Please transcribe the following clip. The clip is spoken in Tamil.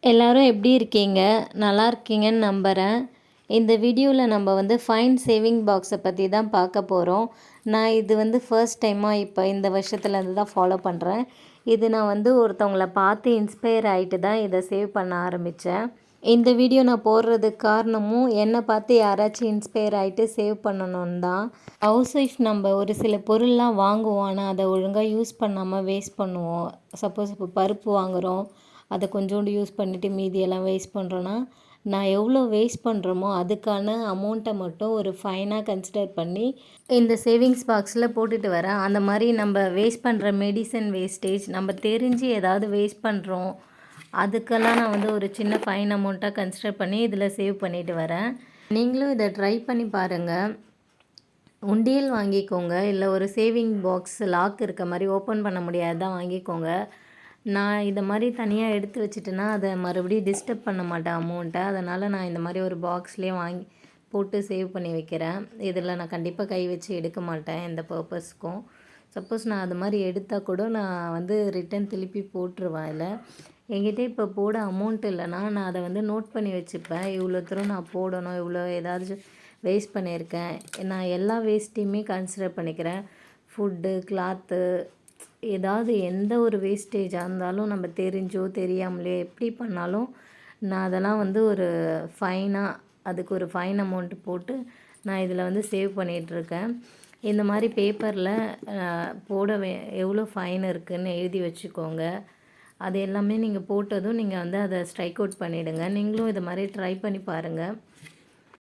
எல்லாரும் எப்படி இருக்கீங்க? நல்லா இருக்கீங்கன்னு நம்புகிறேன். இந்த வீடியோவில் நம்ம வந்து ஃபைன் சேவிங் பாக்ஸை பற்றி தான் பார்க்க போகிறோம். நான் இது வந்து ஃபர்ஸ்ட் டைமாக இப்போ இந்த வருஷத்துலேருந்து தான் ஃபாலோ பண்ணுறேன். இது நான் வந்து ஒருத்தவங்கள பார்த்து இன்ஸ்பயர் ஆகிட்டு தான் இதை சேவ் பண்ண ஆரம்பித்தேன். இந்த வீடியோ நான் போடுறதுக்கு காரணமும் என்னை பார்த்து யாராச்சும் இன்ஸ்பயர் ஆகிட்டு சேவ் பண்ணணுன்னு தான். ஹவுஸ் ஒய்ஃப் நம்ம ஒரு சில பொருள்லாம் வாங்குவோம், ஆனால் அதை ஒழுங்காக யூஸ் பண்ணாமல் வேஸ்ட் பண்ணுவோம். சப்போஸ் இப்போ பருப்பு வாங்குகிறோம், அதை கொஞ்சோண்டு யூஸ் பண்ணிவிட்டு மீதியெல்லாம் வேஸ்ட் பண்ணுறோன்னா, நான் எவ்வளோ வேஸ்ட் பண்ணுறோமோ அதுக்கான அமௌண்ட்டை மட்டும் ஒரு ஃபைனாக கன்சிடர் பண்ணி இந்த சேவிங்ஸ் பாக்ஸில் போட்டுட்டு வரேன். அந்த மாதிரி நம்ம வேஸ்ட் பண்ணுற மெடிசன் வேஸ்டேஜ், நம்ம தெரிஞ்சு ஏதாவது வேஸ்ட் பண்ணுறோம், அதுக்கெல்லாம் நான் வந்து ஒரு சின்ன ஃபைன் அமௌண்ட்டாக கன்சிடர் பண்ணி இதில் சேவ் பண்ணிட்டு வரேன். நீங்களும் இதை ட்ரை பண்ணி பாருங்கள். உண்டியல் வாங்கிக்கோங்க, இல்லை ஒரு சேவிங் பாக்ஸ் லாக் இருக்க மாதிரி ஓப்பன் பண்ண முடியாதான் வாங்கிக்கோங்க. நான் இதை மாதிரி தனியாக எடுத்து வச்சுட்டேன்னா அதை மறுபடியும் டிஸ்டர்ப் பண்ண மாட்டேன் அமௌண்ட்டை. அதனால் நான் இந்த மாதிரி ஒரு பாக்ஸ்லேயே வாங்கி போட்டு சேவ் பண்ணி வைக்கிறேன். இதில் நான் கண்டிப்பாக கை வச்சு எடுக்க மாட்டேன் எந்த பர்பஸ்க்கும். சப்போஸ் நான் அது மாதிரி எடுத்தால் கூட நான் வந்து ரிட்டன் திருப்பி போட்டுருவேன். இல்லை என்கிட்ட இப்போ போட அமௌண்ட் இல்லைன்னா நான் அதை வந்து நோட் பண்ணி வச்சுப்பேன். இவ்வளோ தூரம் நான் போடணும், இவ்வளோ ஏதாச்சும் வேஸ்ட் பண்ணியிருக்கேன். நான் எல்லா வேஸ்ட்டையுமே கன்சிடர் பண்ணிக்கிறேன். ஃபுட்டு, கிளாத்து, ஏதாவது எந்த ஒரு வேஸ்டேஜாக இருந்தாலும் நம்ம தெரிஞ்சோ தெரியாமலையோ எப்படி பண்ணாலும் நான் அதெல்லாம் வந்து ஒரு ஃபைனாக, அதுக்கு ஒரு ஃபைன் அமௌண்ட்டு போட்டு நான் இதில் வந்து சேவ் பண்ணிகிட்ருக்கேன். இந்த மாதிரி பேப்பரில் போட எவ்வளோ ஃபைன் இருக்குதுன்னு எழுதி வச்சுக்கோங்க. அது எல்லாமே நீங்கள் போட்டதும் நீங்கள் வந்து அதை ஸ்ட்ரைக் அவுட் பண்ணிவிடுங்க. நீங்களும் இது மாதிரி ட்ரை பண்ணி பாருங்கள்.